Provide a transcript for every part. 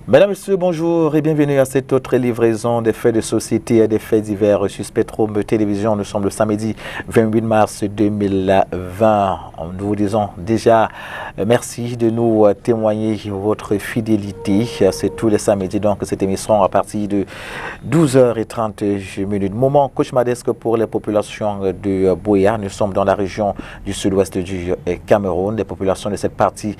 Mesdames, Messieurs, bonjour et bienvenue à cette autre livraison des faits de société et des faits divers sur Spectrum Télévision. Nous sommes le samedi 28 mars 2020. Nous vous disons déjà merci de nous témoigner votre fidélité. C'est tous les samedis, donc cette émission à partir de 12h30. Moment cauchemardesque pour les populations de Buea. Nous sommes dans la région du sud-ouest du Cameroun. Les populations de cette partie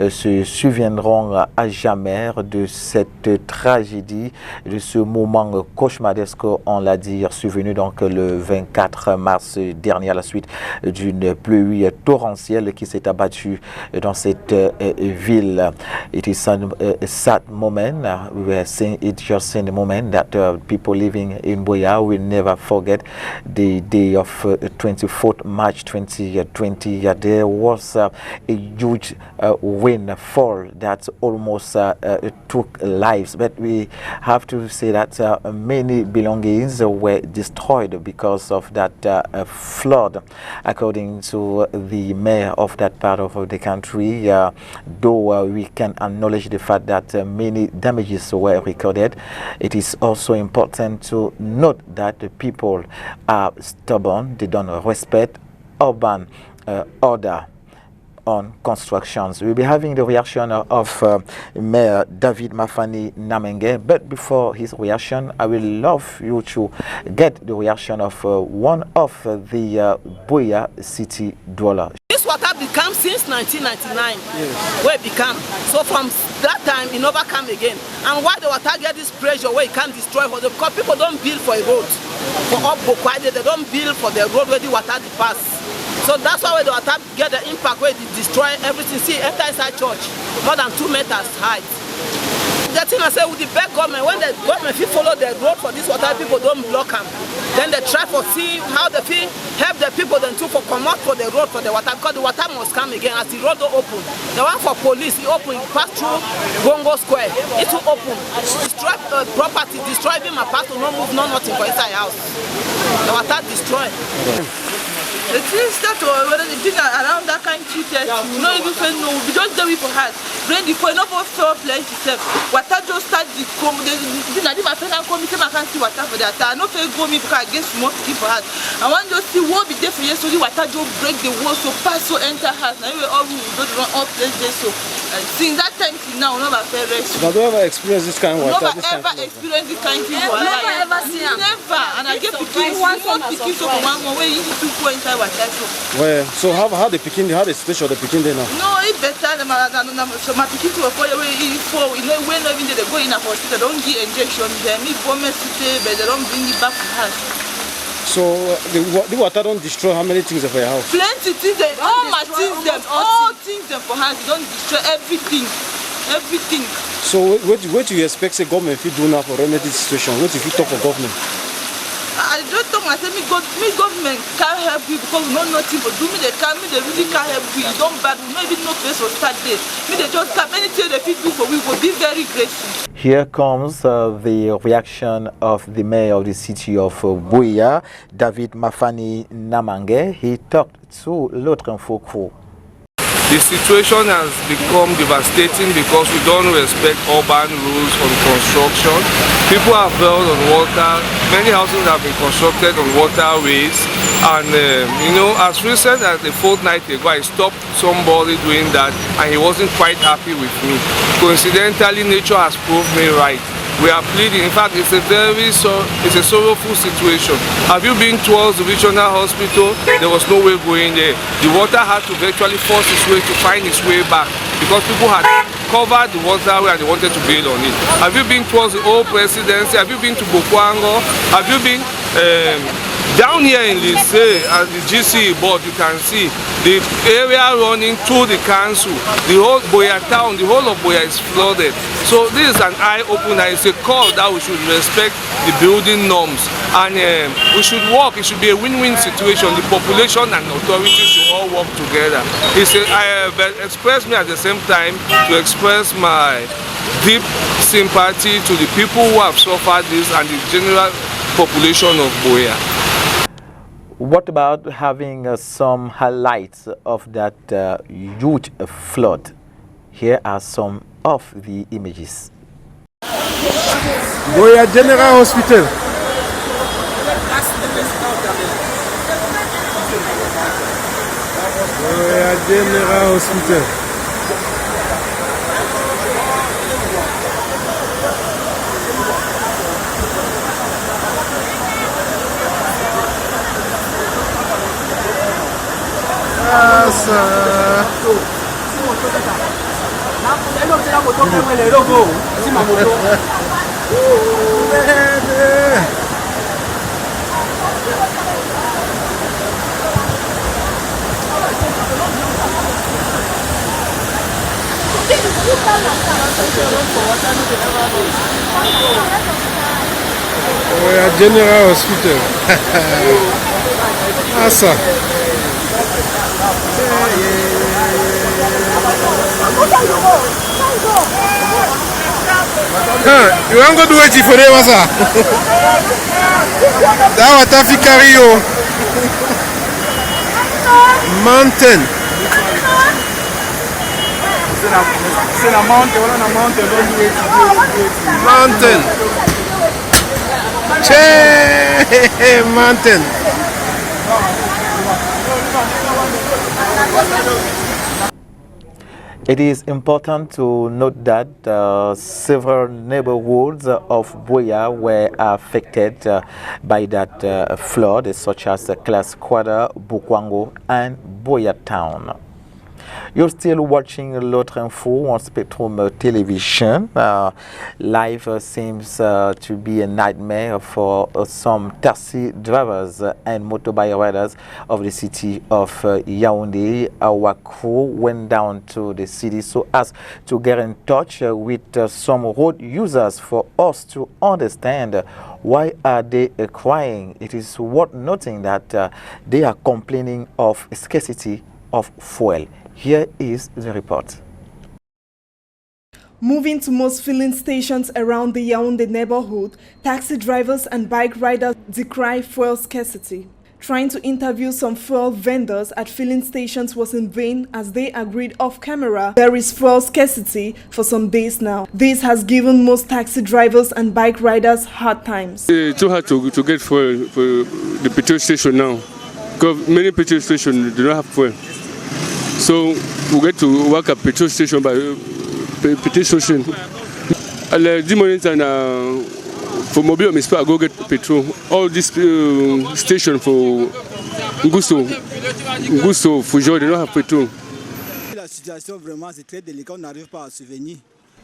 se souviendront à jamais de cette tragédie, de ce moment cauchemardesque, on l'a dit, survenu donc le 24 mars dernier à la suite d'une pluie torrentielle qui s'est abattue dans cette ville. It is a sad moment. We are saying it just in the moment that people living in Buea will never forget the day of 24th March 2020. There was a huge windfall that almost took lives, but we have to say that many belongings were destroyed because of that flood, according to the mayor of that part of the country. Though we can acknowledge the fact that many damages were recorded, it is also important to note that the people are stubborn. They don't respect urban order on constructions. We'll be having the reaction of Mayor David Mafani Namenge, but before his reaction, I will love you to get the reaction of one of the Buea city dweller. This water became since 1999, where it became. So from that time, it never come again. And why the water get this pressure where it can destroy, because people don't build for a road. For up Bokwade, they don't build for the road where the water pass. So that's why the water get the impact where it destroy everything. See, enter inside church, more than 2 meters high. The thing I say with the big government, when the government follow the road for this water, people don't block them. Then they try to see how they feel, help the people then to come out for the road for the water, because the water must come again as the road don't open. The one for police, it open, it pass through Bongo Square, it will open. Destroy property, destroy them, apart to no move, no nothing for inside house. The water destroy. The things that were the thing around that kind of treated, you know, even say no, we just do it for us. Rain the for no fair place itself. Water just start the come, the thing I did my friend and come, I can't see water for that. I not fair go me because I get small to keep for us. I want to see what be there for you, so the water just break the wall, so pass, so enter house. Now we all don't run up place there, so since that time till now, never fair rest. Have you ever experienced this kind of water? Never ever experienced this kind of water. Never ever seen it. Never. And I get picking one so for one way you need to go inside. Well, so how the situation of the picking there now? No, it's better than so my picking to a fire where you know when even they go in a hospital, they don't give injection, they need women but they don't bring it back to house. So the water don't destroy how many things for your house? Plenty things, all my things them, all things them for house, don't destroy everything. Everything. So what do you expect the government if you do now for remedy the situation? What if you talk for government? I just told myself, me government can't help you because we know nothing but do me they really can't help you. Don't bad, we maybe no place will start there. Me they just start anything they fit do for we will be very grateful. Here comes the reaction of the mayor of the city of Buea, David Mafani Namange. He talked to L'Autre Info Crew. The situation has become devastating because we don't respect urban rules on construction. People have built on water. Many houses have been constructed on waterways. And you know, as recent as a fortnight ago, I stopped somebody doing that and he wasn't quite happy with me. Coincidentally, nature has proved me right. We are pleading. In fact, it's a sorrowful situation. Have you been towards the regional hospital? There was no way going there. The water had to virtually force its way to find its way back because people had covered the waterway and they wanted to build on it. Have you been towards the old presidency? Have you been to Bokwango? Have you been down here in Lycée at the GCE board? You can see the area running to the council. The whole Buea town, the whole of Buea is flooded. So this is an eye-opener. It's a call that we should respect the building norms and we should work. It should be a win-win situation. The population and authorities should all work together. I have expressed me at the same time to express my deep sympathy to the people who have suffered this and the general population of Buea. What about having some highlights of that huge flood? Here are some of the images. Boya General Hospital. Boya General Hospital. General Hospital. Asa. You want to do it for them, sir? That was Tafikariyo. Mountain. C'est la mountain, voilà la mountain, don't do it. Mountain. Che, mountain. It is important to note that several neighborhoods of Buea were affected by that flood, such as Class Quarter, Bukwango, and Buea Town. You're still watching L'Autre Info on Spectrum Television. Life seems to be a nightmare for some taxi drivers and motorbike riders of the city of Yaoundé. Our crew went down to the city so as to get in touch with some road users for us to understand why are they crying. It is worth noting that they are complaining of scarcity of fuel. Here is the report. Moving to most filling stations around the Yaoundé neighborhood, taxi drivers and bike riders decry fuel scarcity. Trying to interview some fuel vendors at filling stations was in vain as they agreed off camera there is fuel scarcity for some days now. This has given most taxi drivers and bike riders hard times. It's too hard to get fuel for the petrol station now because many petrol stations do not have fuel. So we get to work at petrol station by petrol station. And the moment for mobile I go get petrol. All this station for Ngusso, Foujo, they don't have petrol.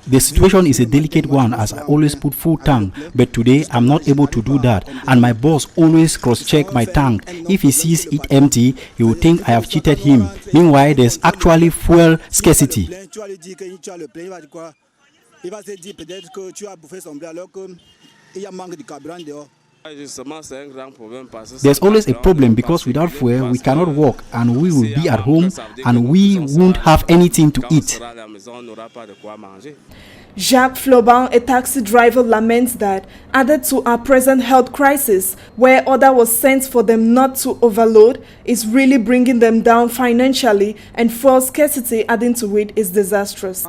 The situation is a delicate one as I always put full tank, but today I'm not able to do that and my boss always cross-check my tank. If he sees it empty, he will think I have cheated him. Meanwhile, there's actually fuel scarcity. There's always a problem because without fuel we cannot walk and we will be at home and we won't have anything to eat. Jacques Floban, a taxi driver, laments that, added to our present health crisis, where order was sent for them not to overload, is really bringing them down financially, and fuel scarcity adding to it is disastrous.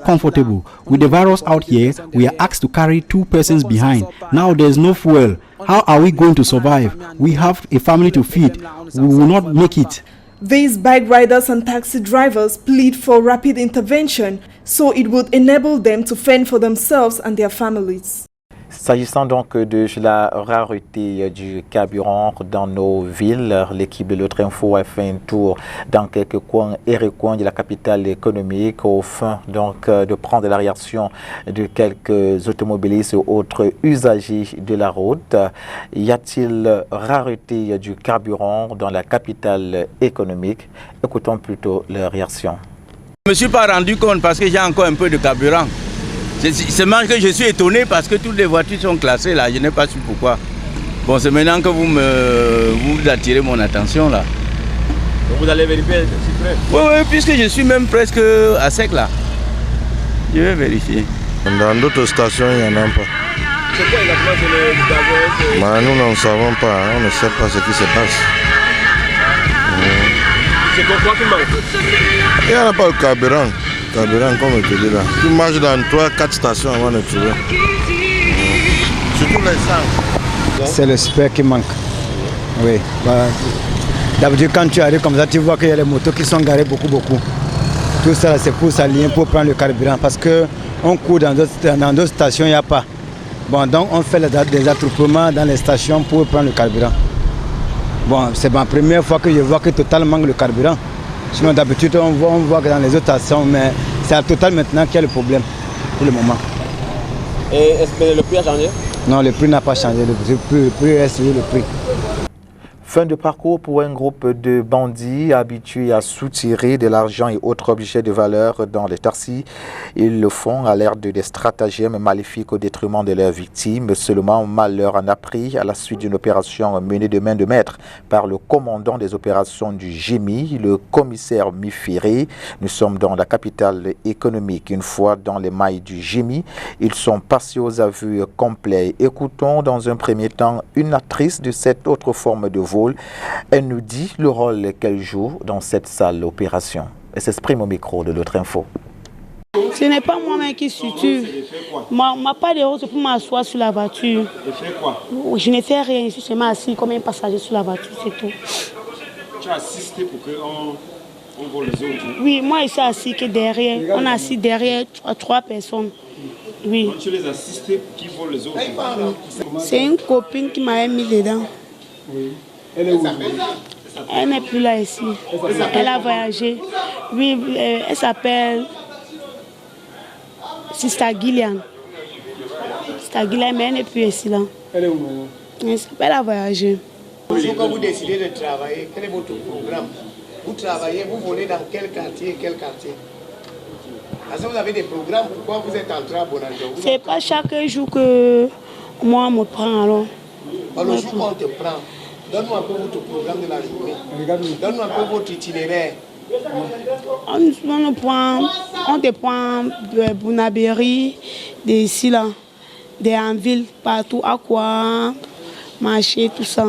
Comfortable. With the virus out here, we are asked to carry 2 persons behind. Now there's no fuel. How are we going to survive? We have a family to feed. We will not make it. These bike riders and taxi drivers plead for rapid intervention so it would enable them to fend for themselves and their families. S'agissant donc de la rareté du carburant dans nos villes, l'équipe de L'Autre Info a fait un tour dans quelques coins et recoins de la capitale économique au fin donc de prendre la réaction de quelques automobilistes et autres usagers de la route. Y a-t-il rareté du carburant dans la capitale économique? Écoutons plutôt leur réaction. Je ne me suis pas rendu compte parce que j'ai encore un peu de carburant. C'est seulement que je suis étonné parce que toutes les voitures sont classées là, je n'ai pas su pourquoi. Bon, c'est maintenant que vous attirez mon attention là. Donc vous allez vérifier si près? Oui, puisque je suis même presque à sec là. Je vais vérifier. Dans d'autres stations, il n'y en a pas. C'est quoi exactement? Nous ne savons pas, on ne sait pas ce qui se passe. C'est pourquoi qu'il manque? Il n'y en a pas de carburant. carburant, comme je te dis là. Tu marches dans 3-4 stations avant de trouver. Surtout les sangs. C'est le spare qui manque. Oui. Bah, d'habitude, quand tu arrives comme ça, tu vois qu'il y a les motos qui sont garées beaucoup. Tout ça, c'est pour s'aligner, pour prendre le carburant. Parce qu'on court dans d'autres stations, il n'y a pas. Bon, donc on fait des attroupements dans les stations pour prendre le carburant. Bon, c'est ma première fois que je vois que Total manque le carburant. Sinon, d'habitude, on voit que dans les autres stations, mais c'est à Total maintenant qu'il y a le problème, pour le moment. Et est-ce que le prix a changé? Non, le prix n'a pas changé, le prix reste le prix. Fin de parcours pour un groupe de bandits habitués à soutirer de l'argent et autres objets de valeur dans les taxis. Ils le font à l'aide des stratagèmes maléfiques au détriment de leurs victimes. Seulement, malheur en a pris à la suite d'une opération menée de main de maître par le commandant des opérations du GIMI, le commissaire Mifiré. Nous sommes dans la capitale économique. Une fois dans les mailles du GIMI, ils sont passés aux aveux complets. Écoutons dans un premier temps une actrice de cette autre forme de vol. Elle nous dit le rôle qu'elle joue dans cette sale opération. Elle s'exprime au micro de l'autre info. Ce n'est pas moi-même qui suture. Ma part de rose pour m'asseoir sur la voiture. Et fais quoi? Je ne fais rien, je suis seulement assis comme un passager sur la voiture, c'est tout. Tu as assisté pour qu'on vole les autres? Oui, moi je suis assis que derrière. On est assis derrière 3 personnes. Oui. Donc tu les assistais pour qu'ils volent les autres? C'est une copine qui m'avait mis dedans. Oui. Elle est où? Elle n'est plus là ici. Elle a voyagé. Oui, elle s'appelle Sista Gillian. Sista Gillian, mais elle n'est plus ici là. Elle est où maintenant? Elle a voyagé. Quand vous décidez de travailler, quel est votre programme? Vous travaillez, vous volez dans quel quartier? Parce que vous avez des programmes, pourquoi vous êtes entré à Bonanjo? C'est pas chaque jour que moi on me prend alors. Le jour qu'on te prend, donne-nous un peu votre programme de la journée. Donne-nous un peu votre itinéraire. On te prend de Bounaberi, d'ici là, en ville, partout, à quoi marcher, tout ça.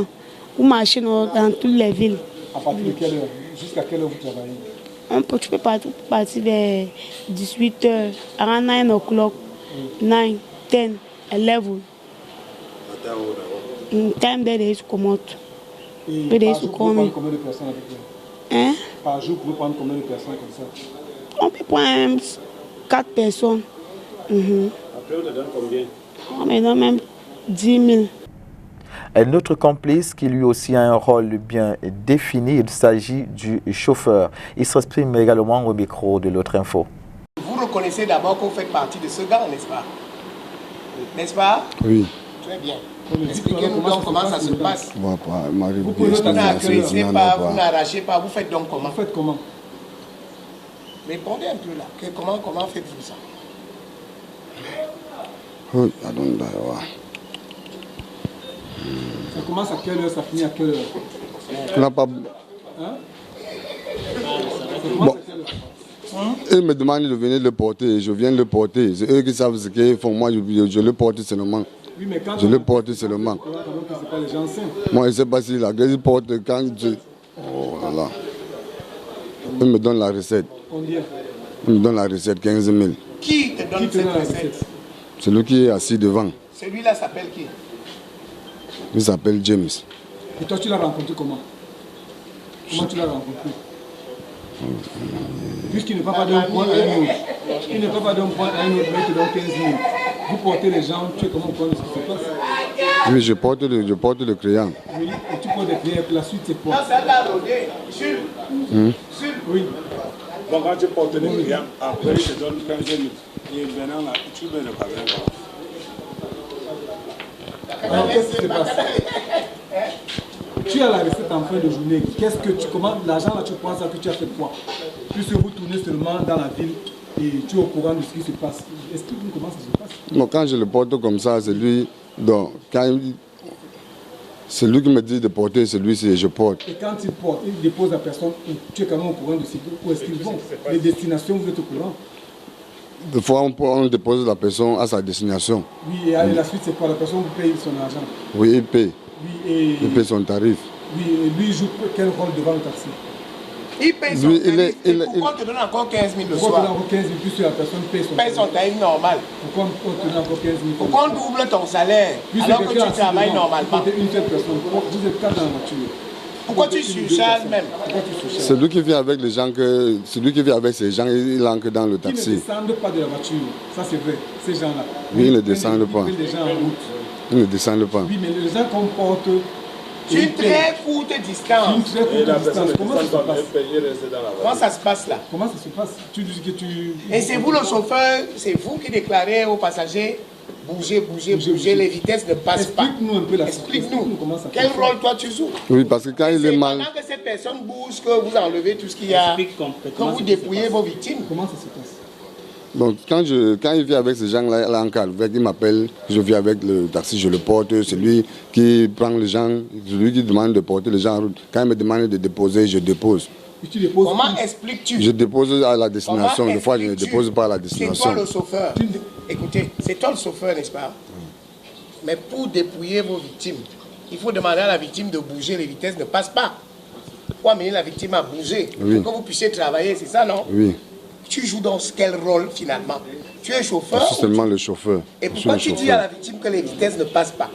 Vous marchez dans toutes les villes. À partir de quelle heure? Jusqu'à quelle heure vous travaillez? Tu peux partir vers 18h, around 9 o'clock, 9, 10, 11. Time there is come out. Et par jour, vous pouvez prendre combien de personnes avec vous? Hein? Par jour, vous pouvez prendre combien de personnes comme ça? On peut prendre 4 personnes. Après, on te donne combien? On me donne même 10 000. Un autre complice qui lui aussi a un rôle bien défini, il s'agit du chauffeur. Il s'exprime également au micro de l'autre info. Vous reconnaissez d'abord que vous faites partie de ce gang, n'est-ce pas? N'est-ce pas? Oui. Très bien. Expliquez-nous donc comment ça se passe. Vous n'accueillez pas, vous n'arrachez pas, vous faites donc comment? Vous faites comment? Répondez un peu là. Comment faites-vous ça? Oui, pardon. Ça commence à quelle heure, ça finit à quelle heure? Tu n'as pas... Hein? Bon. Ils me demandent de venir le porter, je viens le porter. C'est eux qui savent ce qu'ils font. Moi, je le porte seulement. Oui, mais quand je le porte seulement. C'est pas les gens simples. Moi, je ne sais pas si la grève porte quand je... Oh là là. Ils me donnent la recette. Combien? Ils me donnent la recette, 15 000. Qui te donne cette recette? Celui qui est assis devant. Celui-là s'appelle qui? Il s'appelle James. Et toi, tu l'as rencontré comment? Comment tu l'as rencontré? Puisqu'il ne va pas d'un point à un autre. Il ne va pas d'un point à un autre, mais il te donne 15 000. Vous portez les gens, tu es comment au point de ce qui se passe? Oui, je porte le crayon. Oui, et tu portes des crayons, puis la suite c'est quoi? Non, ça l'a rodé. Jules. Oui. Donc quand tu portes les crayons, après il te donne 15 000. Et maintenant là, tu mets le carburant. Alors qu'est-ce qui se passe? Tu as la recette en fin de journée. Qu'est-ce que tu commandes? L'argent là, tu prends ça que tu as fait quoi? Puisque vous tournez seulement dans la ville et tu es au courant de ce qui se passe. Explique-nous comment ça se passe. Bon, quand je le porte comme ça, c'est lui. Donc, c'est lui qui me dit de porter, celui-ci, je porte. Et quand il porte, il dépose la personne, tu es quand même au courant de où est-ce qu'ils vont. Les destinations, vous êtes au courant. Des fois, on dépose la personne à sa destination. Oui, et la suite, c'est quoi? La personne vous paye son argent? Oui, il paye. Oui, et... Il paye son tarif. Oui, et lui joue quel rôle devant le taxi? Il paye son tarif. Pourquoi on te donne encore 15 000 le soir? Pourquoi on te donne encore 15 000 plus la personne paye son tarif normal? Pourquoi on te donne encore 15 000? Pourquoi on double ton salaire alors que tu travailles normalement? Une seule personne. Vous êtes 4 dans la voiture. Pourquoi tu surcharges même? Celui qui vient avec les gens, celui qui vient avec ces gens, il entre dans le taxi. Ils ne descendent pas de la voiture, ça c'est vrai, ces gens-là. Oui, ils ne descendent pas. Ils gens en route. Ils ne descendent pas. Oui, mais les gens comportent une très courte distance. Une très courte distance. Comment ça se passe? Comment ça se passe là? Comment ça se passe? Tu dis que tu... Et c'est vous le chauffeur, c'est vous qui déclarez aux passagers bougez, les vitesses ne passent pas. Explique-nous un peu la Explique-nous. Quel rôle toi tu joues? Oui, parce que quand il est mal... Pendant que cette personne bouge, que vous enlevez tout ce qu'il y a, que vous dépouillez vos victimes. Comment ça se passe? Donc quand il vient avec ces gens-là, là en Calvaire, il m'appelle, je viens avec le taxi, je le porte, c'est lui qui prend les gens, c'est lui qui demande de porter les gens en route. Quand il me demande de déposer, je dépose. Comment expliques-tu? Je dépose à la destination, des fois je ne dépose pas à la destination. C'est toi le chauffeur. Écoutez, c'est toi le chauffeur, n'est-ce pas? Mais pour dépouiller vos victimes, il faut demander à la victime de bouger, les vitesses ne passent pas. Pour amener la victime à bouger, oui. Pour que vous puissiez travailler, c'est ça, non? Oui. Tu joues dans quel rôle finalement? Tu es chauffeur? Je suis seulement le chauffeur. Et pourquoi tu dis à la victime que les vitesses ne passent pas?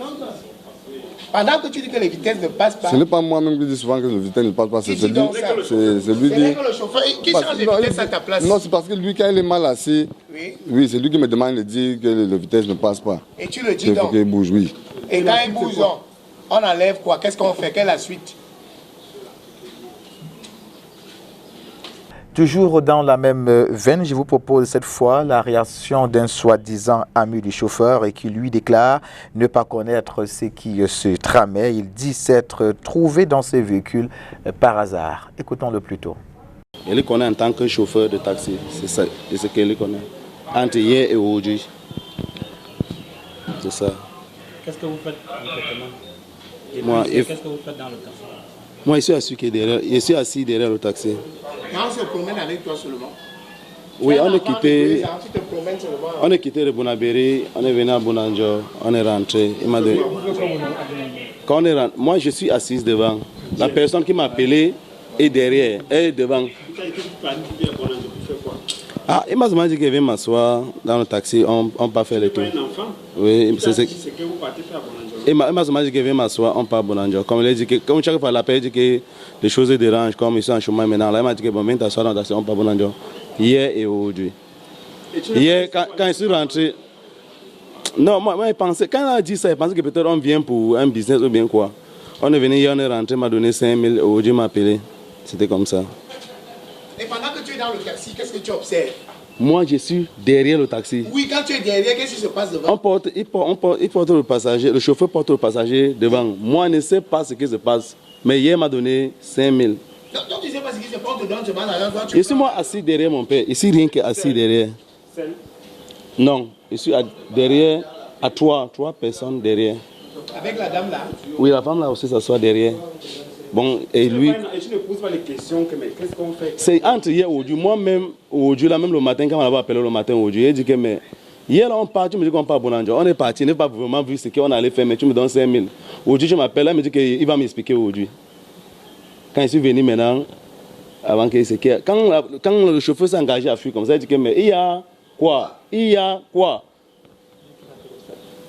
Pendant que tu dis que les vitesses ne passent pas... Ce n'est pas moi-même qui dis souvent que les vitesses ne passent pas, c'est lui. C'est lui que le chauffeur qui change les vitesses à ta place. Non, c'est parce que lui, quand il est mal assis, oui, c'est lui qui me demande de dire que les vitesses ne passent pas. Et tu le dis donc? Il faut qu'il bouge, oui. Et quand il bouge, on enlève quoi? Qu'est-ce qu'on fait? Quelle est la suite? Toujours dans la même veine, je vous propose cette fois la réaction d'un soi-disant ami du chauffeur et qui lui déclare ne pas connaître ce qui se tramait. Il dit s'être trouvé dans ce véhicule par hasard. Écoutons-le plutôt. Il le connaît en tant que chauffeur de taxi, c'est ça, c'est ce qu'il connaît. Entre hier et aujourd'hui. C'est ça. Qu'est-ce que vous faites concrètement? Moi, qu'est-ce que vous faites dans le taxi? Moi, je suis assis derrière le taxi. Mais on se promène avec toi seulement? Oui, on est quitté de Bonabéry, on est venu à Bonanjo, on est rentré. Il m'a donné... Quand on est rentré, moi, je suis assise devant. La personne qui m'a appelé est derrière, elle est devant. Ah, il m'a demandé qu'il vient m'asseoir dans le taxi, on part faire le tour. Oui, c'est ce que vous partez faire à Bonanjo. Il m'a demandé qu'il vient m'asseoir, on part à Bonanjo. Comme il a dit que, comme chaque fois l'appel dit que les choses dérangent, comme ils sont en chemin maintenant, là, il m'a dit que bon, viens t'asseoir dans le taxi, on part à Bonanjo. Hier et aujourd'hui. Hier, quand je suis rentré, non, moi, je pensais, quand il a dit ça, je pensais que peut-être on vient pour un business ou bien quoi. On est venu hier, on est rentré, m'a donné 5 000, aujourd'hui m'a appelé. C'était comme ça. Et pendant que tu es dans le taxi, qu'est-ce que tu observes? Moi, je suis derrière le taxi. Oui, quand tu es derrière, qu'est-ce qui se passe devant? Il porte le passager, le chauffeur porte le passager devant. Moi, je ne sais pas ce qui se passe. Mais hier, il m'a donné 5 000. Donc, tu ne sais pas ce qui se passe, on te donne seulement l'argent. Je suis moi assis derrière mon père. Ici, rien qu'assis derrière. Non, je suis derrière, à trois personnes derrière. Avec la dame là? Oui, la femme là aussi s'assoit derrière. Bon, et lui... Et tu ne poses pas les questions, mais qu'est-ce qu'on fait? C'est entre hier et aujourd'hui. Moi-même, aujourd'hui, là, même le matin, quand on m'avait appelé le matin aujourd'hui, il dit que, mais... Hier, là, on part, tu me dis qu'on part à Bonanjo. On est parti, on n'a pas vraiment vu ce qu'on allait faire, mais tu me donnes 5 000. Aujourd'hui, je m'appelle, là, il me dit qu'il va m'expliquer aujourd'hui. Quand je suis venu maintenant, avant qu'il se quitte, quand le chauffeur s'est engagé à fuir comme ça, il dit que, mais il y a quoi? Il y a quoi?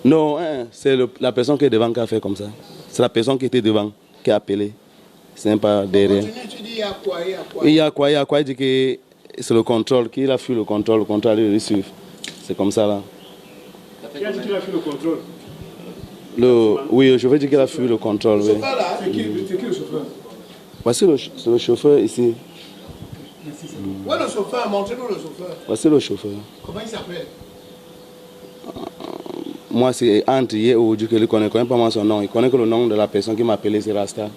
Non, hein, c'est la personne qui est devant qui a fait comme ça. C'est la personne qui était devant qui a appelé. C'est pas derrière. Tu dis il y a quoi? Il y a quoi? Il dit que c'est le contrôle, qu'il a fui le contrôle il suit. C'est comme ça là. Qui a dit qu'il a fui le contrôle? Oui, le chauffeur dit qu'il a fui le contrôle. Le chauffeur là? C'est qui le chauffeur? Voici le chauffeur ici. Où est le chauffeur? Montrez-nous le chauffeur. Voici le chauffeur. Comment il s'appelle? Moi, c'est entre hier et aujourd'hui que je ne connais pas moi son nom. Il connaît que le nom de la personne qui m'a appelé, c'est Rasta.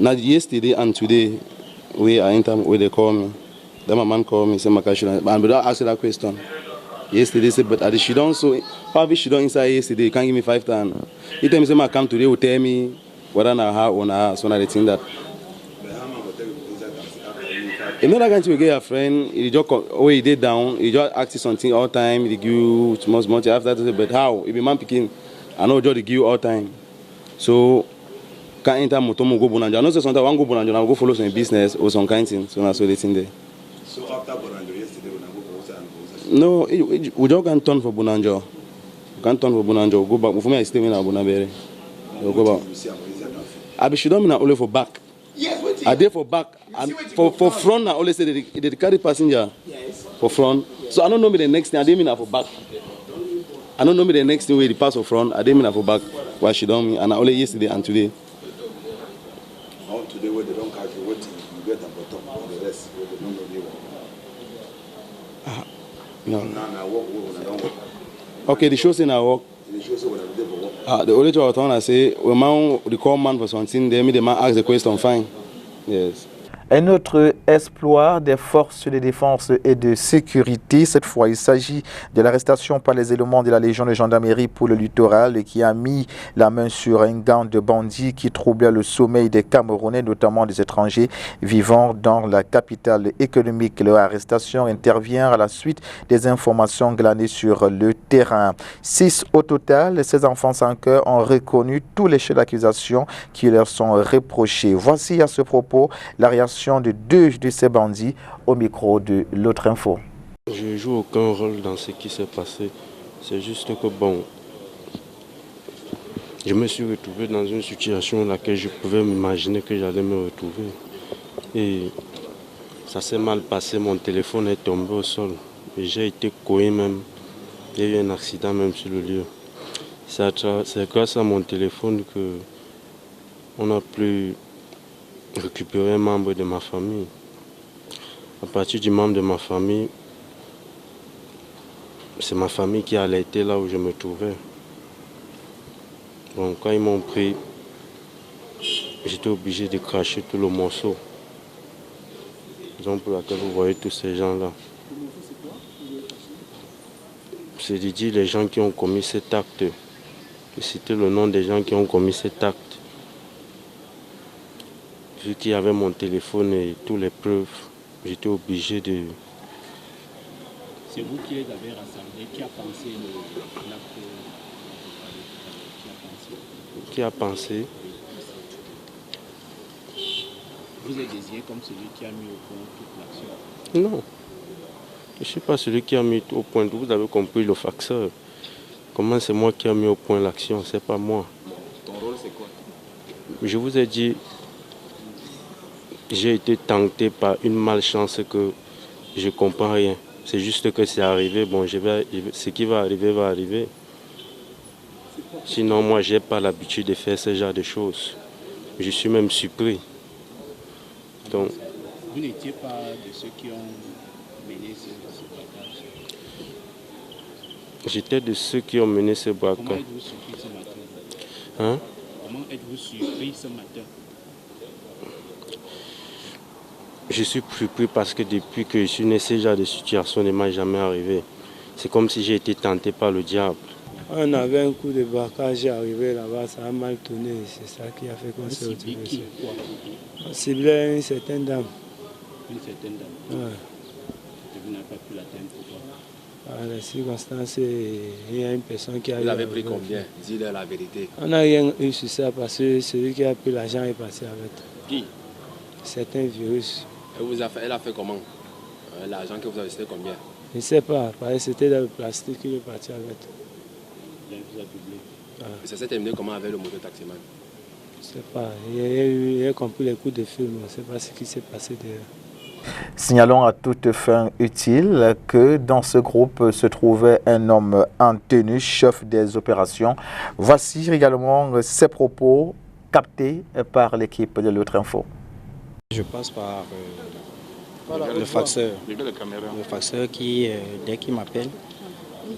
Now, yesterday and today, we are in time where they call me. Then my man called me, said, Makashina, but without asking that question. Yesterday, said, but she don't, so probably she don't inside yesterday, you can't give me 5 times. He tell me, say, I come today, will tell me whether I have or not, so now they think that. You know that guy to get a friend, he just oh he did down, he just asks something all time, he give you too much after that, but how? If a man picking, I know just give you all time. So quand il a moto go bonanjo no se sonta wango bonanjo na go follow son business or son kind thing so na so they think there. So after bonanjo yesterday when I go for no we just can turn for bonanjo. Can't turn for bonanjo go back for me I stay in Abunabere. Go back. I be she don't mean only for back. Yes, wait. I there for back and for front I always say they carry passenger. Yes. For front. So I don't know me the next thing I didn't mean for back. I don't know me the next thing where the pass for front I didn't mean for back. Why she don't mean and I only yesterday and today. Now today where they don't catch you waiting you get at the top and the rest where they don't know you. No. Now I walk when I don't walk. Okay, the show say I walk. The show say when I'm there for walk. The only thing I want to say, when man the call man for something, they me the man ask the question fine. Yes. Un autre exploit des forces de défense et de sécurité, cette fois il s'agit de l'arrestation par les éléments de la Légion de gendarmerie pour le littoral qui a mis la main sur un gang de bandits qui troublait le sommeil des Camerounais, notamment des étrangers vivant dans la capitale économique. Leur arrestation intervient à la suite des informations glanées sur le terrain. 6 au total, ces enfants sans cœur ont reconnu tous les chefs d'accusation qui leur sont reprochés. Voici à ce propos la réaction de 2 de ces bandits au micro de l'autre info. Je ne joue aucun rôle dans ce qui s'est passé. C'est juste que bon, je me suis retrouvé dans une situation dans laquelle je pouvais m'imaginer que j'allais me retrouver. Et ça s'est mal passé, mon téléphone est tombé au sol. Et j'ai été coé même. Il y a eu un accident même sur le lieu. C'est grâce à mon téléphone qu'on a pu récupérer un membre de ma famille. À partir du membre de ma famille, c'est ma famille qui a alerté là où je me trouvais. Donc quand ils m'ont pris, j'étais obligé de cracher tout le morceau. Raison pour laquelle vous voyez tous ces gens-là. C'est de dire les gens qui ont commis cet acte. De citer le nom des gens qui ont commis cet acte. Vu qu'il y avait mon téléphone et toutes les preuves, j'étais obligé de... C'est vous qui les avez rassemblés, qui a pensé l'acte? Qui a pensé? Vous êtes désigné comme celui qui a mis au point toute l'action? Non. Je ne suis pas celui qui a mis au point. Vous avez compris le facteur. Comment c'est moi qui ai mis au point l'action? C'est pas moi. Ton rôle c'est quoi? Je vous ai dit... J'ai été tenté par une malchance que je ne comprends rien. C'est juste que c'est arrivé. Bon, ce qui va arriver, va arriver. Sinon, moi, je n'ai pas l'habitude de faire ce genre de choses. Je suis même surpris. Donc, vous n'étiez pas de ceux qui ont mené ce braquage? J'étais de ceux qui ont mené ce braquage. Comment êtes-vous surpris ce matin? Hein? Comment êtes-vous surpris ce matin? Je suis surpris parce que depuis que je suis né, ce genre de situation ne m'est jamais arrivé. C'est comme si j'ai été tenté par le diable. On avait un coup de braquage arrivé là-bas, ça a mal tourné. C'est ça qui a fait qu'on s'est retrouvé. On ciblait une certaine dame. Une certaine dame? Ouais. Et vous n'avez pas pu l'atteindre pourquoi? Dans les circonstances, il y a une personne qui a... Vous avez pris combien? Dis-leur la vérité. On n'a rien eu sur ça parce que celui qui a pris l'argent est passé avec. Qui? Certains virus. Elle a fait comment? L'argent que vous avez, c'était combien? Je ne sais pas, parce que c'était dans le plastique qu'il est parti avec. Il vous a doublé. Et ça s'est terminé comment avec le moto-taximan? Je ne sais pas, il a compris les coups de film, on ne sait pas ce qui s'est passé derrière. Signalons à toute fin utile que dans ce groupe se trouvait un homme en tenue, chef des opérations. Voici également ses propos captés par l'équipe de l'autre info. Je passe par le faxeur qui, dès qu'il m'appelle,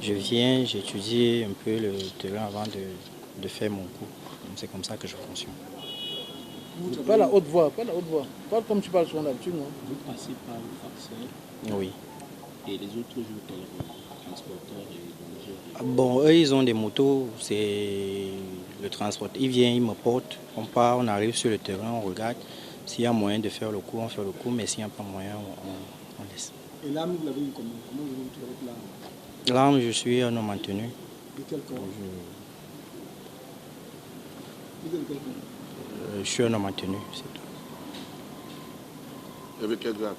je viens, j'étudie un peu le terrain avant de faire mon coup. C'est comme ça que je fonctionne. Pas la haute voix, pas la haute voix. Parle comme tu parles sur d'habitude, non? Vous passez par le faxeur? Oui. Et les autres jours, transporteurs et bon, eux, ils ont des motos, c'est le transport. Ils viennent, ils me portent, on part, on arrive sur le terrain, on regarde. S'il y a moyen de faire le coup, on fait le coup, mais s'il n'y a pas moyen, on laisse. Et l'arme, vous l'avez eu comment? Comment vous avez avec l'arme? L'arme, je suis un homme en tenue. De quel corps? Vous êtes de quel corps? je suis un homme en tenue, c'est tout. Avec quel grade?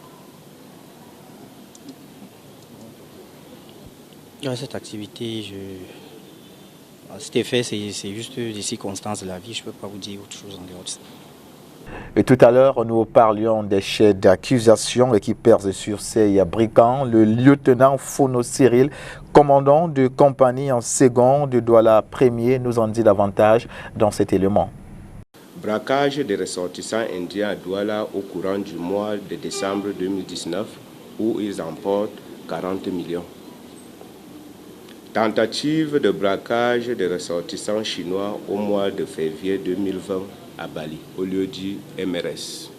Cette activité, c'était fait, c'est juste des circonstances de la vie, je ne peux pas vous dire autre chose en dehors de ça. Et tout à l'heure, nous parlions des chefs d'accusation qui pèsent sur ces brigands. Le lieutenant Fono Cyril, commandant de compagnie en second de Douala 1er, nous en dit davantage dans cet élément. Braquage des ressortissants indiens à Douala au courant du mois de décembre 2019 où ils emportent 40 millions. Tentative de braquage des ressortissants chinois au mois de février 2020 à Bali, au lieu dit MRS.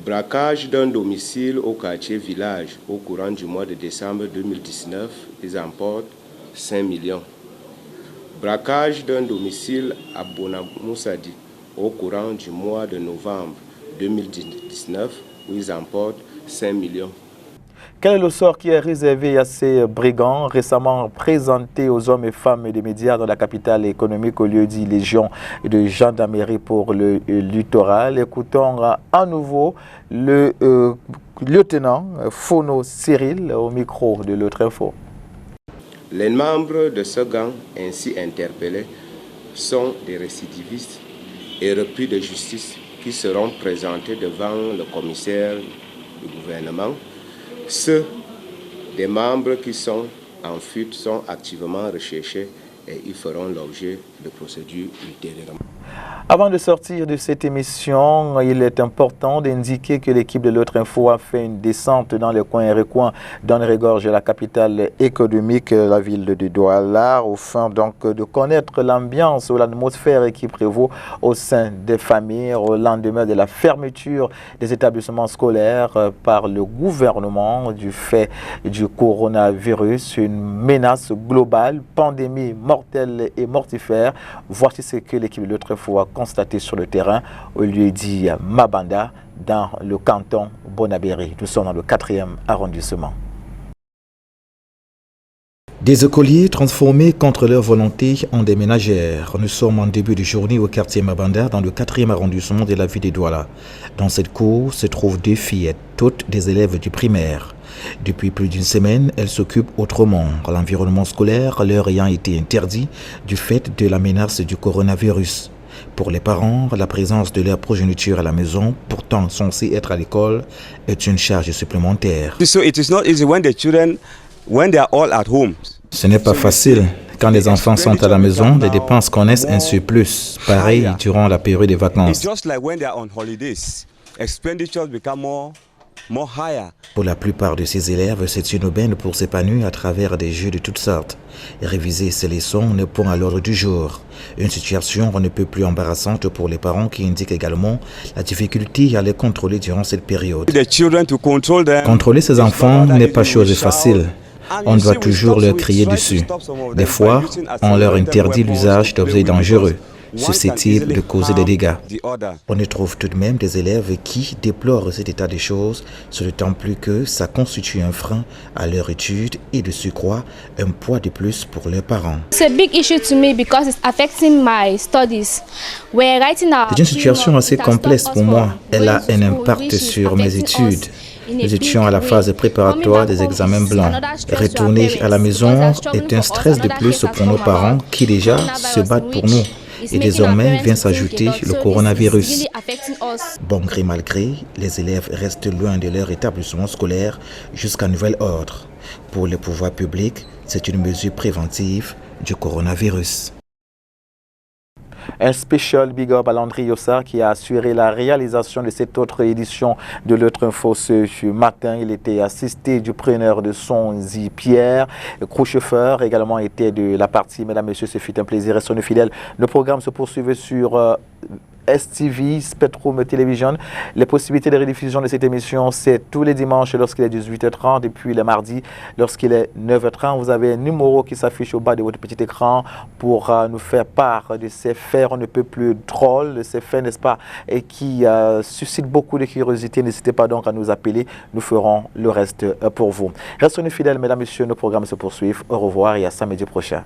Braquage d'un domicile au quartier Village au courant du mois de décembre 2019, ils emportent 5 millions. Braquage d'un domicile à Bonamoussadi au courant du mois de novembre 2019, où ils emportent 5 millions. Quel est le sort qui est réservé à ces brigands récemment présentés aux hommes et femmes des médias dans la capitale économique au lieu dit Légion de gendarmerie pour le littoral? Écoutons à nouveau le lieutenant Fono Cyril au micro de l'autre info. Les membres de ce gang ainsi interpellés sont des récidivistes et repris de justice qui seront présentés devant le commissaire du gouvernement. Ceux des membres qui sont en fuite sont activement recherchés et ils feront l'objet de procédures ultérieurement. Avant de sortir de cette émission, il est important d'indiquer que l'équipe de l'autre info a fait une descente dans les coins et recoins d'Henri-Gorge, la capitale économique, la ville de Douala, afin donc de connaître l'ambiance ou l'atmosphère qui prévaut au sein des familles au lendemain de la fermeture des établissements scolaires par le gouvernement du fait du coronavirus, une menace globale, pandémie mortelle et mortifère. Voici ce que l'équipe de l'autre info a constaté sur le terrain au lieu dit Mabanda dans le canton Bonabéry. Nous sommes dans le 4e arrondissement. Des écoliers transformés contre leur volonté en des ménagères. Nous sommes en début de journée au quartier Mabanda dans le 4e arrondissement de la ville de Douala. Dans cette cour se trouvent 2 fillettes, toutes des élèves du primaire. Depuis plus d'une semaine, elles s'occupent autrement. L'environnement scolaire leur ayant été interdit du fait de la menace du coronavirus. Pour les parents, la présence de leur progéniture à la maison, pourtant censée être à l'école, est une charge supplémentaire. Ce n'est pas facile. Quand les enfants sont à la maison, les dépenses connaissent un surplus. Pareil durant la période des vacances. Pour la plupart de ces élèves, c'est une aubaine pour s'épanouir à travers des jeux de toutes sortes. Réviser ces leçons n'est point à l'ordre du jour. Une situation on ne peut plus embarrassante pour les parents qui indiquent également la difficulté à les contrôler durant cette période. Contrôler ces enfants n'est pas chose facile. On doit toujours leur crier dessus. Des fois, on leur interdit l'usage d'objets dangereux, susceptibles de causer des dégâts. On y trouve tout de même des élèves qui déplorent cet état des choses, d'autant plus que ça constitue un frein à leur étude et de surcroît un poids de plus pour leurs parents. C'est une situation assez complexe pour moi. Elle a un impact sur mes études. Nous étions à la phase préparatoire des examens blancs. Retourner à la maison est un stress de plus pour nos parents qui déjà se battent pour nous. Et désormais vient s'ajouter le coronavirus. Bon gré mal gré, les élèves restent loin de leur établissement scolaire jusqu'à nouvel ordre. Pour les pouvoirs publics, c'est une mesure préventive du coronavirus. Un spécial big up à Landry Yossar qui a assuré la réalisation de cette autre édition de l'autre info ce matin. Il était assisté du preneur de son Zi Pierre. Le chauffeur également était de la partie. Mesdames, Messieurs, ce fut un plaisir. Restez fidèles. Le programme se poursuivait sur STV, Spectrum Television. Les possibilités de rediffusion de cette émission, c'est tous les dimanches lorsqu'il est 18h30 et puis les mardis lorsqu'il est 9h30. Vous avez un numéro qui s'affiche au bas de votre petit écran pour nous faire part de ces faits on ne peut plus drôles, de ces faits, n'est-ce pas, et qui suscitent beaucoup de curiosité. N'hésitez pas donc à nous appeler. Nous ferons le reste pour vous. Restez fidèles, mesdames, messieurs. Nos programmes se poursuivent. Au revoir et à samedi prochain.